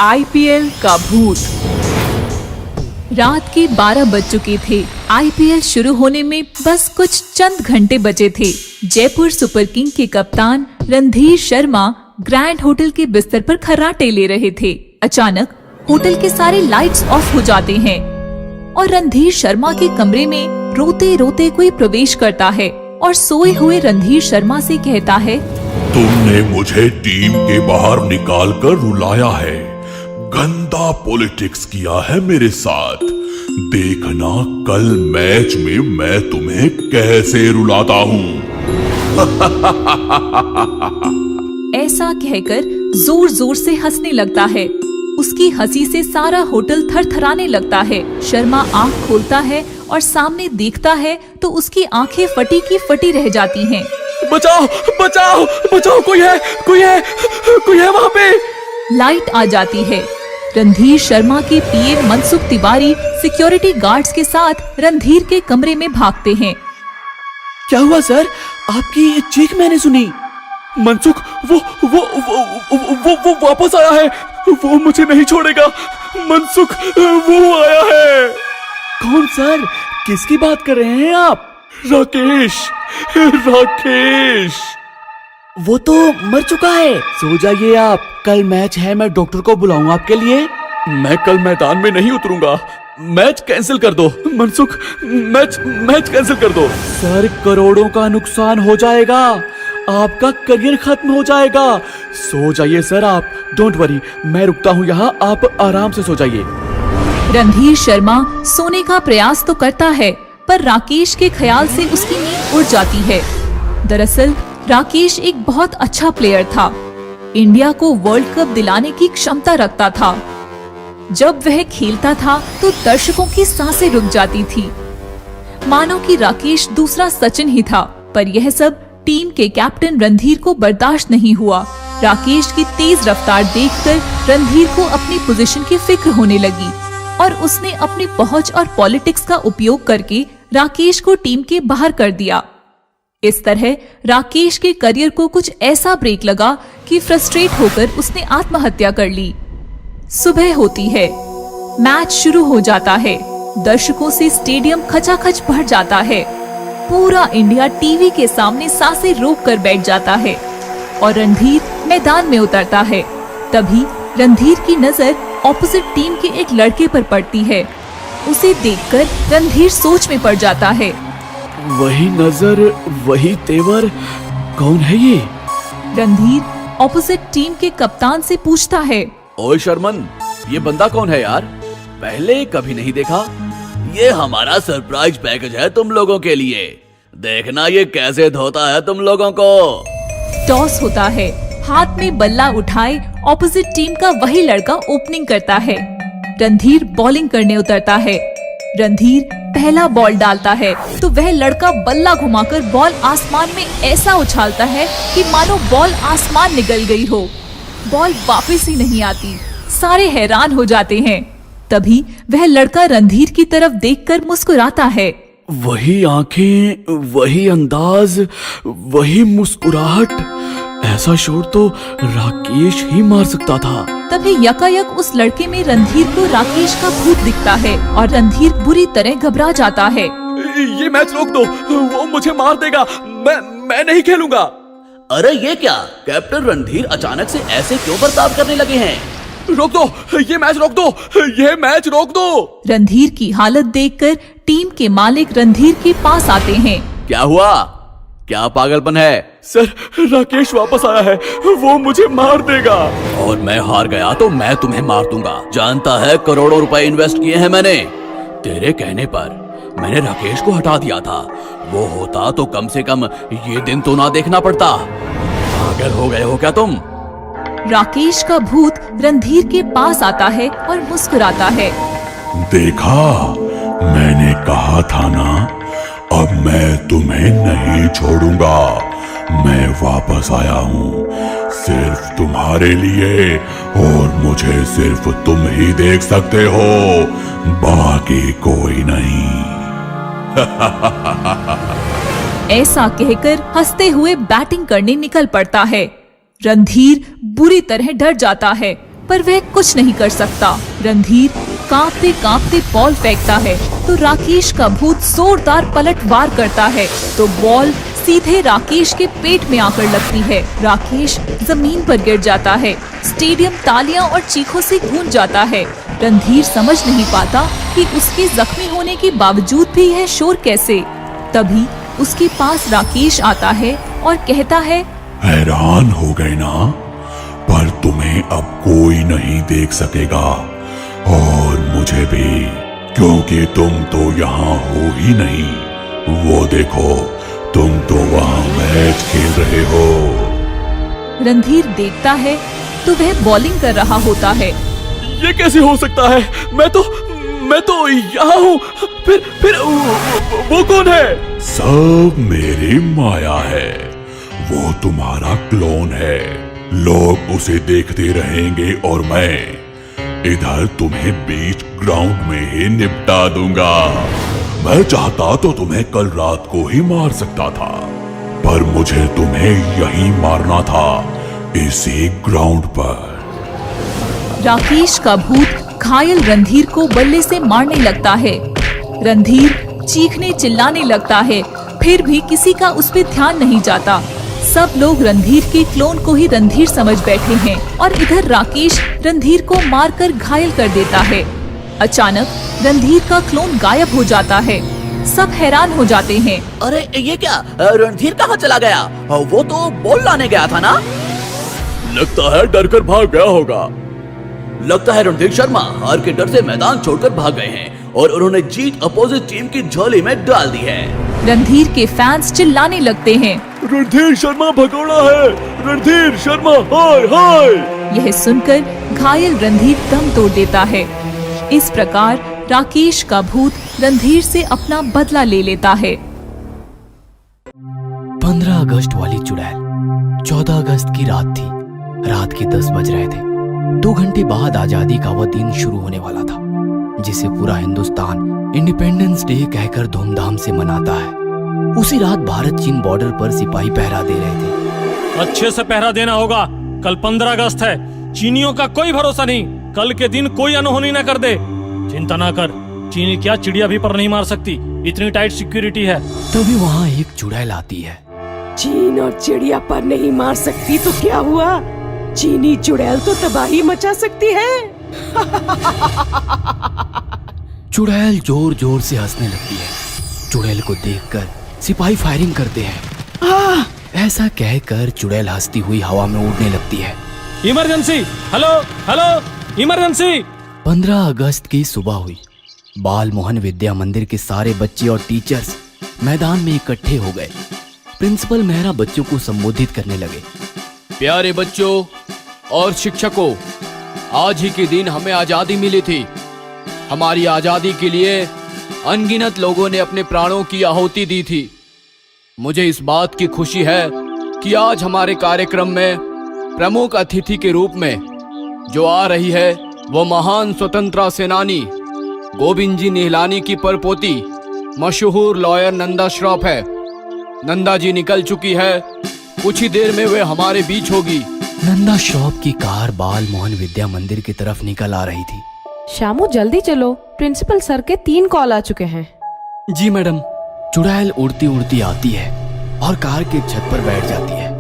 IPL का भूत। रात के 12 बज चुके थे। आईपीएल शुरू होने में बस कुछ चंद घंटे बचे थे। जयपुर सुपर किंग के कप्तान रणधीर शर्मा ग्रैंड होटल के बिस्तर पर खर्राटे ले रहे थे। अचानक होटल के सारे लाइट्स ऑफ हो जाते हैं और रणधीर शर्मा के कमरे में रोते रोते कोई प्रवेश करता है और सोए हुए रणधीर शर्मा से कहता है, तुमने मुझे टीम के बाहर निकाल कर रुलाया है, गंदा पॉलिटिक्स किया है मेरे साथ। देखना कल मैच में मैं तुम्हें कैसे रुलाता हूँ। ऐसा कहकर जोर जोर से हंसने लगता है। उसकी हंसी से सारा होटल थरथराने लगता है। शर्मा आंख खोलता है और सामने देखता है तो उसकी आंखें फटी की फटी रह जाती हैं। बचाओ बचाओ बचाओ, कोई है वहाँ पे। लाइट आ जाती है। रणधीर शर्मा के पीए मनसुख तिवारी सिक्योरिटी गार्ड्स के साथ रणधीर के कमरे में भागते हैं। क्या हुआ सर? आपकी चीख मैंने सुनी। मनसुख वो वापस आया है। वो मुझे नहीं छोड़ेगा। मनसुख वो आया है। कौन सर? किसकी बात कर रहे हैं आप? राकेश। वो तो मर चुका है। सो जाइए आप, कल मैच है, मैं डॉक्टर को बुलाऊंगा आपके लिए। मैं कल मैदान में नहीं उतरूंगा। मैच कैंसिल कर दो मनसुख, मैच कैंसिल कर दो। सर करोड़ों का नुकसान हो जाएगा, आपका करियर खत्म हो जाएगा। सो जाइए सर आप, डोंट वरी, मैं रुकता हूँ यहाँ, आप आराम से सो जाइए। रणधीर शर्मा सोने का प्रयास तो करता है पर राकेश के ख्याल से उसकी नींद उड़ जाती है। दरअसल राकेश एक बहुत अच्छा प्लेयर था। इंडिया को वर्ल्ड कप दिलाने की क्षमता रखता था। जब वह खेलता था तो दर्शकों की सांसें रुक जाती थी, मानो कि राकेश दूसरा सचिन ही था। पर यह सब टीम के कैप्टन रणधीर को बर्दाश्त नहीं हुआ। राकेश की तेज रफ्तार देखकर रणधीर को अपनी पोजीशन की फिक्र होने लगी और उसने अपनी पहुंच और पॉलिटिक्स का उपयोग करके राकेश को टीम के बाहर कर दिया। इस तरह राकेश के करियर को कुछ ऐसा ब्रेक लगा कि फ्रस्ट्रेट होकर उसने आत्महत्या कर ली। सुबह होती है, मैच शुरू हो जाता है। दर्शकों से स्टेडियम खचाखच भर जाता है। पूरा इंडिया टीवी के सामने सांसें रोक कर बैठ जाता है और रणधीर मैदान में उतरता है। तभी रणधीर की नजर ऑपोजिट टीम के एक लड़के पर पड़ती है। उसे देखकर रणधीर सोच में पड़ जाता है। वही नजर, वही तेवर, कौन है ये? रणधीर ऑपोजिट टीम के कप्तान से पूछता है, ओए शर्मन, ये बंदा कौन है यार? पहले कभी नहीं देखा। ये हमारा सरप्राइज पैकेज है तुम लोगों के लिए। देखना ये कैसे धोता है तुम लोगों को। टॉस होता है। हाथ में बल्ला उठाए ऑपोजिट टीम का वही लड़का ओपनिंग करता है। रणधीर बॉलिंग करने उतरता है। रणधीर पहला बॉल डालता है तो वह लड़का बल्ला घुमाकर बॉल आसमान में ऐसा उछालता है कि मानो बॉल आसमान निगल गई हो। बॉल वापस ही नहीं आती। सारे हैरान हो जाते हैं। तभी वह लड़का रणधीर की तरफ देखकर मुस्कुराता है। वही आंखें, वही अंदाज, वही मुस्कुराहट। ऐसा शॉट तो राकेश ही मार सकता था। तभी यकायक उस लड़के में रणधीर को राकेश का भूत दिखता है और रणधीर बुरी तरह घबरा जाता है। ये मैच रोक दो, वो मुझे मार देगा। मैं नहीं खेलूंगा। अरे ये क्या, कैप्टन रणधीर अचानक से ऐसे क्यों बर्ताव करने लगे हैं? रोक दो, ये मैच रोक दो, ये मैच रोक दो। रणधीर की हालत देखकर टीम के मालिक रणधीर के पास आते हैं। क्या हुआ? क्या पागलपन है? सर राकेश वापस आया है, वो मुझे मार देगा। और मैं हार गया तो मैं तुम्हें मार दूंगा। जानता है करोड़ों रुपए इन्वेस्ट किए हैं मैंने। तेरे कहने पर मैंने राकेश को हटा दिया था। वो होता तो कम से कम ये दिन तो ना देखना पड़ता। पागल हो गए हो क्या तुम? राकेश का भूत रणधीर के पास आता है और मुस्कुराता है। देखा, मैंने कहा था ना, अब मैं तुम्हें नहीं छोड़ूंगा। मैं वापस आया हूँ सिर्फ तुम्हारे लिए और मुझे सिर्फ तुम ही देख सकते हो, बाकी कोई नहीं। ऐसा कहकर हंसते हुए बैटिंग करने निकल पड़ता है। रणधीर बुरी तरह डर जाता है। पर वह कुछ नहीं कर सकता। रणधीर कांपते कांपते बॉल फेंकता है तो राकेश का भूत जोरदार पलटवार करता है तो बॉल सीधे राकेश के पेट में आकर लगती है। राकेश जमीन पर गिर जाता है। स्टेडियम तालियां और चीखों से गूंज जाता है। रणधीर समझ नहीं पाता कि उसके जख्मी होने के बावजूद भी यह शोर कैसे। तभी उसके पास राकेश आता है और कहता है, हैरान हो गए ना, पर तुम्हें अब कोई नहीं देख सकेगा और मुझे भी, क्योंकि तुम तो यहाँ हो ही नहीं। वो देखो, तुम तो वहाँ मैच खेल रहे हो। रणधीर देखता है तो वह बॉलिंग कर रहा होता है। ये कैसे हो सकता है? मैं तो यहाँ हूँ। फिर वो कौन है? सब मेरी माया है। वो तुम्हारा क्लोन है। लोग उसे देखते रहेंगे और मैं इधर तुम्हें बीच ग्राउंड में ही निपटा दूंगा। मैं चाहता तो तुम्हें कल रात को ही मार सकता था, पर मुझे तुम्हें यहीं मारना था, इसी ग्राउंड पर। राकेश का भूत घायल रणधीर को बल्ले से मारने लगता है। रणधीर चीखने चिल्लाने लगता है, फिर भी किसी का उस पर ध्यान नहीं जाता। सब लोग रणधीर के क्लोन को ही रणधीर समझ बैठे हैं और इधर राकेश रणधीर को मारकर घायल कर देता है। अचानक रणधीर का क्लोन गायब हो जाता है। सब हैरान हो जाते हैं। अरे ये क्या? रणधीर कहाँ चला गया? वो तो बॉल लाने गया था ना? लगता है डर कर भाग गया होगा। लगता है रणधीर शर्मा हार के डर से मैदान छोड़कर भाग गए हैं और उन्होंने जीत अपोजिट टीम की झोली में डाल दी है। रणधीर के फैंस चिल्लाने लगते हैं, रणधीर शर्मा भगोड़ा है, रणधीर शर्मा हाय हाय। यह सुनकर घायल रणधीर दम तोड़ देता है। इस प्रकार राकेश का भूत रणधीर से अपना बदला ले लेता है। 15 अगस्त वाली चुड़ैल। 14 अगस्त की रात थी। रात के 10 बज रहे थे। 2 घंटे बाद आजादी का वह दिन शुरू होने वाला था, जिसे पूरा हिंदुस्तान इंडिपेंडेंस डे कहकर धूमधाम से मनाता है। उसी रात भारत चीन बॉर्डर पर सिपाही पहरा दे रहे थे। अच्छे से पहरा देना होगा। कल 15 अगस्त है। चीनियों का कोई भरोसा नहीं। कल के दिन कोई अनहोनी न कर दे। चिंता ना कर, चीनी क्या चिड़िया भी पर नहीं मार सकती, इतनी टाइट सिक्योरिटी है। तभी वहाँ एक चुड़ैल आती है। चीन और चिड़िया पर नहीं मार सकती तो क्या हुआ? चीनी चुड़ैल तो तबाही मचा सकती है। चुड़ैल जोर जोर से हंसने लगती है। चुड़ैल को देखकर सिपाही फायरिंग करते हैं। ऐसा कहकर चुड़ैल हंसती हुई हवा में उड़ने लगती है। Emergency, hello hello, emergency. 15 अगस्त की सुबह हुई। बाल मोहन विद्या मंदिर के सारे बच्चे और टीचर्स मैदान में इकट्ठे हो गए। प्रिंसिपल मेहरा बच्चों को संबोधित करने लगे। प्यारे बच्चों और शिक्षकों, आज ही के दिन हमें आजादी मिली थी। हमारी आजादी के लिए अनगिनत लोगों ने अपने प्राणों की आहुति दी थी। मुझे इस बात की खुशी है कि आज हमारे कार्यक्रम में प्रमुख अतिथि के रूप में जो आ रही है वो महान स्वतंत्रता सेनानी गोविंद जी निहलानी की परपोती मशहूर लॉयर नंदा श्रॉफ है। नंदा जी निकल चुकी है, कुछ ही देर में वे हमारे बीच होगी। नंदा श्रॉफ की कार बाल मोहन विद्या मंदिर की तरफ निकल आ रही थी। शामू जल्दी चलो, प्रिंसिपल सर के 3 कॉल आ चुके हैं। जी मैडम। चुड़ैल उड़ती उड़ती आती है और कार के छत पर बैठ जाती है।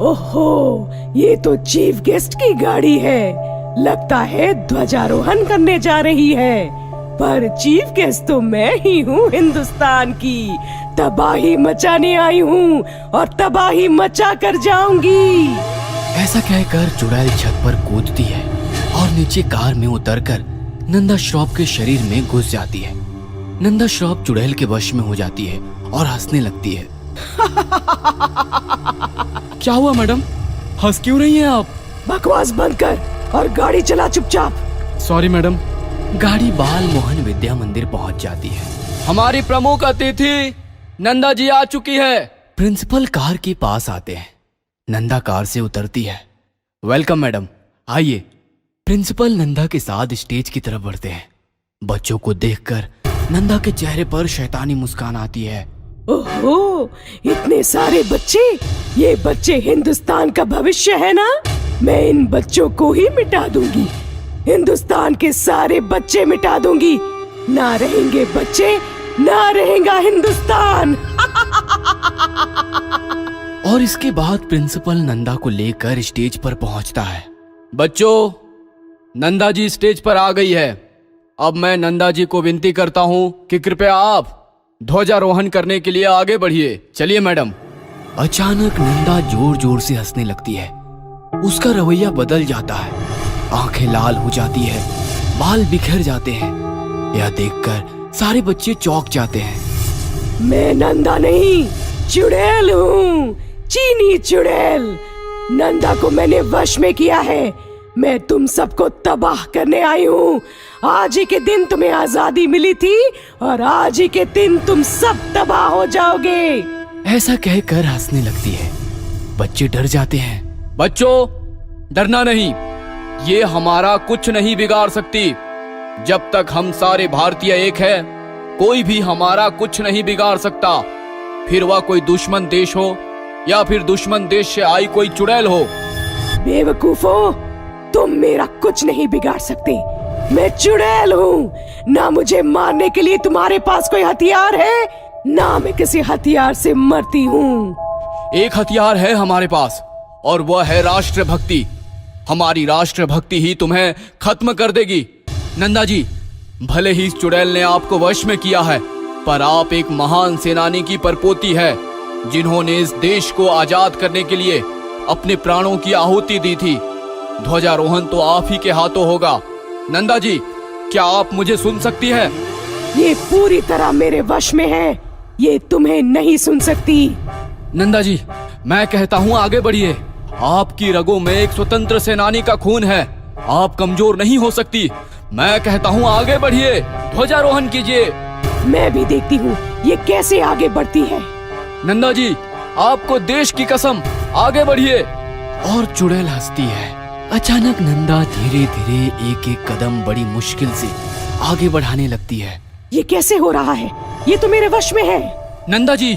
ओहो, ये तो चीफ गेस्ट की गाड़ी है। लगता है ध्वजारोहण करने जा रही है, पर चीफ गेस्ट तो मैं ही हूँ हिंदुस्तान की। तबाही मचाने आई हूँ और तबाही मचा कर जाऊंगी। ऐसा कहकर चुड़ैल छत पर कूदती है और नीचे कार में उतरकर नंदा श्रॉफ के शरीर में घुस जाती है। नंदा श्रॉफ चुड़ैल के वश में हो जाती है और हंसने लगती है। क्या हुआ मैडम, हंस क्यों रही हैं आप? बकवास बंद कर और गाड़ी चला चुपचाप। Sorry madam. गाड़ी बाल मोहन विद्या मंदिर पहुंच जाती है। हमारी प्रमुख अतिथि नंदा जी आ चुकी है। प्रिंसिपल कार के पास आते हैं। नंदा कार से उतरती है। वेलकम मैडम, आइए। प्रिंसिपल नंदा के साथ स्टेज की तरफ बढ़ते हैं। बच्चों को देखकर नंदा के चेहरे पर शैतानी मुस्कान आती है। ओहो, इतने सारे बच्चे! ये बच्चे हिंदुस्तान का भविष्य है ना? मैं इन बच्चों को ही मिटा दूंगी। हिंदुस्तान के सारे बच्चे मिटा दूंगी। ना रहेंगे बच्चे, ना रहेगा हिंदुस्तान। और इसके बाद प्रिंसिपल नंदा को लेकर स्टेज पर पहुंचता है। बच्चों, नंदा जी स्टेज पर आ गई है। अब मैं नंदा जी को विनती करता हूँ कि कृपया आप ध्वजारोहण करने के लिए आगे बढ़िए। चलिए मैडम। अचानक नंदा जोर जोर से हंसने लगती है। उसका रवैया बदल जाता है, आंखें लाल हो जाती है, बाल बिखर जाते हैं। यह देखकर सारे बच्चे चौंक जाते हैं। मैं नंदा नहीं, चुड़ैल हूँ, चीनी चुड़ैल। नंदा को मैंने वश में किया है। मैं तुम सबको तबाह करने आई हूँ। आज ही के दिन तुम्हें आजादी मिली थी और आज ही के दिन तुम सब तबाह हो जाओगे। ऐसा कहकर हंसने लगती है। बच्चे डर जाते हैं। बच्चों, डरना नहीं, ये हमारा कुछ नहीं बिगाड़ सकती। जब तक हम सारे भारतीय एक है, कोई भी हमारा कुछ नहीं बिगाड़ सकता। फिर वह कोई दुश्मन देश हो या फिर दुश्मन देश से आई कोई चुड़ैल हो। बेवकूफो, तुम मेरा कुछ नहीं बिगाड़ सकते। मैं चुड़ैल हूँ। ना मुझे मारने के लिए तुम्हारे पास कोई हथियार है, ना मैं किसी हथियार से मरती हूँ। एक हथियार है हमारे पास और वह है राष्ट्रभक्ति। हमारी राष्ट्रभक्ति ही तुम्हें खत्म कर देगी। नंदा जी, भले ही इस चुड़ैल ने आपको वश में किया है, पर आप एक महान सेनानी की परपोती है, जिन्होंने इस देश को आजाद करने के लिए अपने प्राणों की आहुति दी थी। ध्वजारोहण तो आप ही के हाथों होगा। नंदा जी, क्या आप मुझे सुन सकती हैं? ये पूरी तरह मेरे वश में है। ये तुम्हें नहीं सुन सकती। नंदा जी, मैं कहता हूँ आगे बढ़िए। आपकी रगों में एक स्वतंत्र सेनानी का खून है। आप कमजोर नहीं हो सकती। मैं कहता हूँ आगे बढ़िए, ध्वजारोहण कीजिए। मैं भी देखती हूँ ये कैसे आगे बढ़ती है। नंदा जी, आपको देश की कसम, आगे बढ़िए। और चुड़ैल हंसती है। अचानक नंदा धीरे धीरे एक एक कदम बड़ी मुश्किल से आगे बढ़ाने लगती है। ये कैसे हो रहा है? ये तो मेरे वश में है। नंदा जी,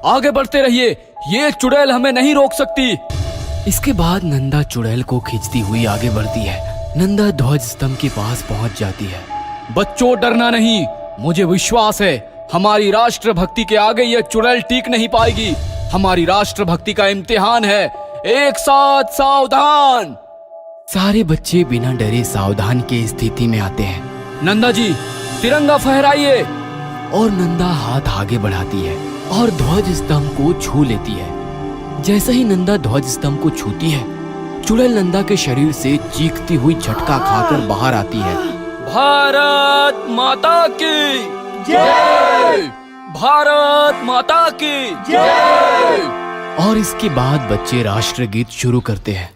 आगे बढ़ते रहिए, ये चुड़ैल हमें नहीं रोक सकती। इसके बाद नंदा चुड़ैल को खींचती हुई आगे बढ़ती है। नंदा ध्वज स्तंभ के पास पहुंच जाती है। बच्चों, डरना नहीं, मुझे विश्वास है हमारी राष्ट्रभक्ति के आगे यह चुड़ैल टीक नहीं पाएगी। हमारी राष्ट्रभक्ति का इम्तिहान है। एक साथ सावधान। सारे बच्चे बिना डरे सावधान की स्थिति में आते हैं। नंदा जी, तिरंगा फहराइए। और नंदा हाथ आगे बढ़ाती है और ध्वज स्तंभ को छू लेती है। जैसे ही नंदा ध्वज स्तंभ को छूती है, चुड़ैल नंदा के शरीर से चीखती हुई झटका खाकर बाहर आती है। भारत माता की जय! भारत माता की जय! और इसके बाद बच्चे राष्ट्रगीत शुरू करते हैं।